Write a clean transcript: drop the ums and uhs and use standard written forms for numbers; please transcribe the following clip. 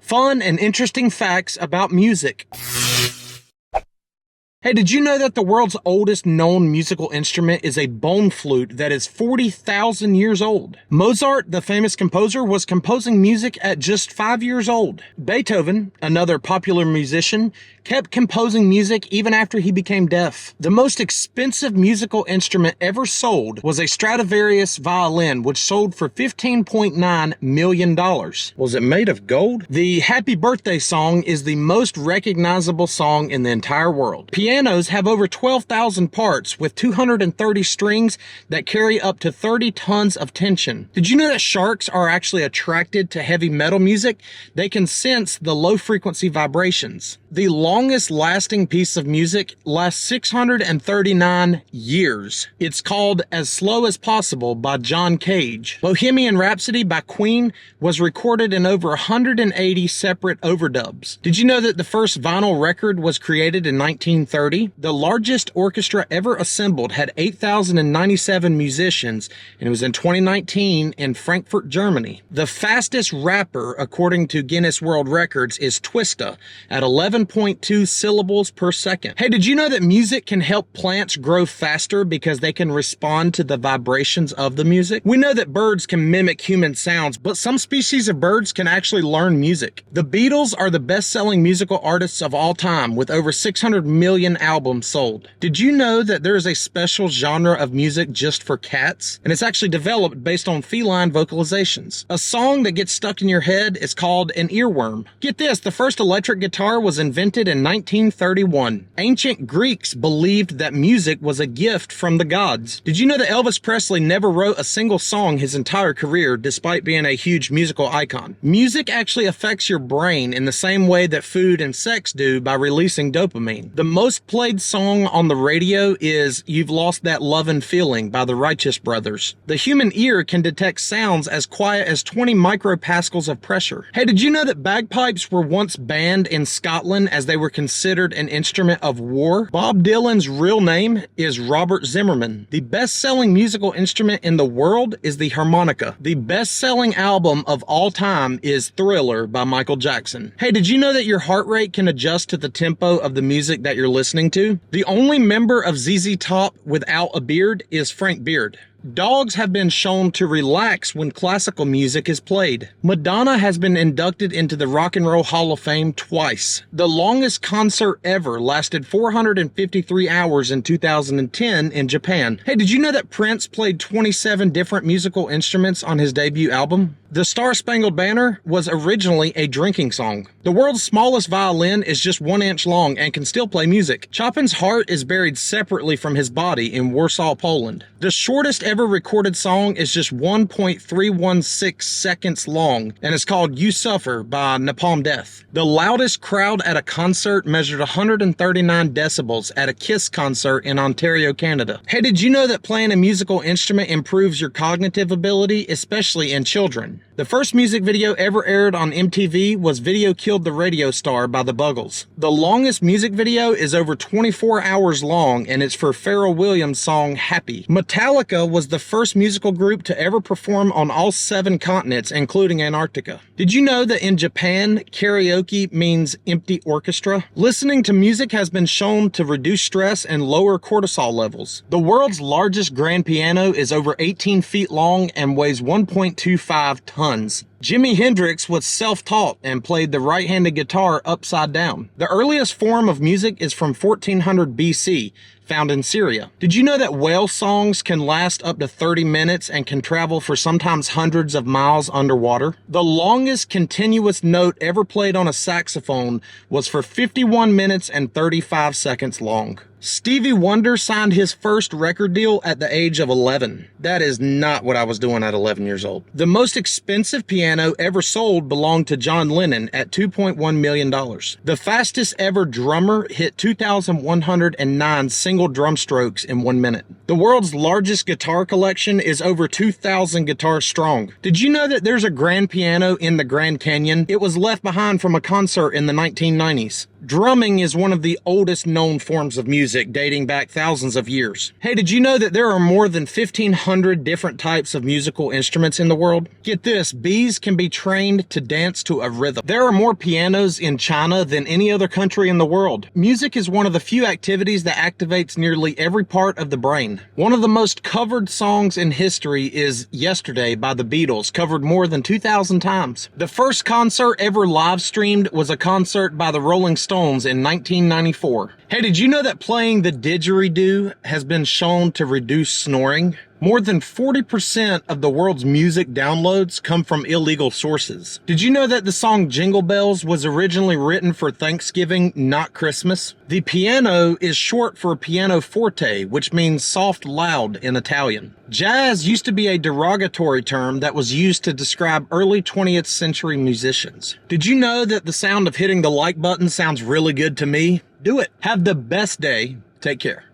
Fun and interesting facts about music. Hey, did you know that the world's oldest known musical instrument is a bone flute that is 40,000 years old? Mozart, the famous composer, was composing music at just 5 years old. Beethoven, another popular musician, kept composing music even after he became deaf. The most expensive musical instrument ever sold was a Stradivarius violin, which sold for $15.9 million. Was it made of gold? The Happy Birthday song is the most recognizable song in the entire world. Pianos have over 12,000 parts with 230 strings that carry up to 30 tons of tension. Did you know that sharks are actually attracted to heavy metal music? They can sense the low frequency vibrations. The longest lasting piece of music lasts 639 years. It's called As Slow as Possible by John Cage. Bohemian Rhapsody by Queen was recorded in over 180 separate overdubs. Did you know that the first vinyl record was created in 1930? The largest orchestra ever assembled had 8,097 musicians, and it was in 2019 in Frankfurt, Germany. The fastest rapper, according to Guinness World Records, is Twista at 11.2 syllables per second. Hey, did you know that music can help plants grow faster because they can respond to the vibrations of the music? We know that birds can mimic human sounds, but some species of birds can actually learn music. The Beatles are the best-selling musical artists of all time, with over 600 million albums sold. Did you know that there is a special genre of music just for cats? And it's actually developed based on feline vocalizations. A song that gets stuck in your head is called an earworm. Get this, the first electric guitar was invented in 1931. Ancient Greeks believed that music was a gift from the gods. Did you know that Elvis Presley never wrote a single song his entire career despite being a huge musical icon? Music actually affects your brain in the same way that food and sex do by releasing dopamine. The most played song on the radio is You've Lost That Lovin' Feeling by the Righteous Brothers. The human ear can detect sounds as quiet as 20 micropascals of pressure. Hey, did you know that bagpipes were once banned in Scotland as they were considered an instrument of war? Bob Dylan's real name is Robert Zimmerman. The best-selling musical instrument in the world is the harmonica. The best-selling album of all time is Thriller by Michael Jackson. Hey, did you know that your heart rate can adjust to the tempo of the music that you're listening to? The only member of ZZ Top without a beard is Frank Beard. Dogs have been shown to relax when classical music is played. Madonna has been inducted into the Rock and Roll Hall of Fame twice. The longest concert ever lasted 453 hours in 2010 in Japan. Hey, did you know that Prince played 27 different musical instruments on his debut album? The Star-Spangled Banner was originally a drinking song. The world's smallest violin is just 1 inch long and can still play music. Chopin's heart is buried separately from his body in Warsaw, Poland. The shortest ever recorded song is just 1.316 seconds long and is called You Suffer by Napalm Death. The loudest crowd at a concert measured 139 decibels at a Kiss concert in Ontario, Canada. Hey, did you know that playing a musical instrument improves your cognitive ability, especially in children? The first music video ever aired on MTV was Video Killed the Radio Star by the Buggles. The longest music video is over 24 hours long, and it's for Pharrell Williams' song Happy. Metallica was the first musical group to ever perform on all 7 continents, including Antarctica. Did you know that in Japan, karaoke means empty orchestra? Listening to music has been shown to reduce stress and lower cortisol levels. The world's largest grand piano is over 18 feet long and weighs 1.25 tons. Jimi Hendrix was self-taught and played the right-handed guitar upside down. The earliest form of music is from 1400 BC, found in Syria. Did you know that whale songs can last up to 30 minutes and can travel for sometimes hundreds of miles underwater? The longest continuous note ever played on a saxophone was for 51 minutes and 35 seconds long. Stevie Wonder signed his first record deal at the age of 11. That is not what I was doing at 11 years old. The most expensive piano ever sold belonged to John Lennon at $2.1 million. The fastest ever drummer hit 2,109 single drum strokes in 1 minute. The world's largest guitar collection is over 2,000 guitars strong. Did you know that there's a grand piano in the Grand Canyon? It was left behind from a concert in the 1990s. Drumming is one of the oldest known forms of music, dating back thousands of years. Hey, did you know that there are more than 1,500 different types of musical instruments in the world? Get this, bees can be trained to dance to a rhythm. There are more pianos in China than any other country in the world. Music is one of the few activities that activates nearly every part of the brain. One of the most covered songs in history is Yesterday by the Beatles, covered more than 2,000 times. The first concert ever live streamed was a concert by the Rolling Stones in 1994. Hey, did you know that playing the didgeridoo has been shown to reduce snoring? More than 40% of the world's music downloads come from illegal sources. Did you know that the song Jingle Bells was originally written for Thanksgiving, not Christmas? The piano is short for pianoforte, which means soft loud in Italian. Jazz used to be a derogatory term that was used to describe early 20th century musicians. Did you know that the sound of hitting the like button sounds really good to me? Do it. Have the best day. Take care.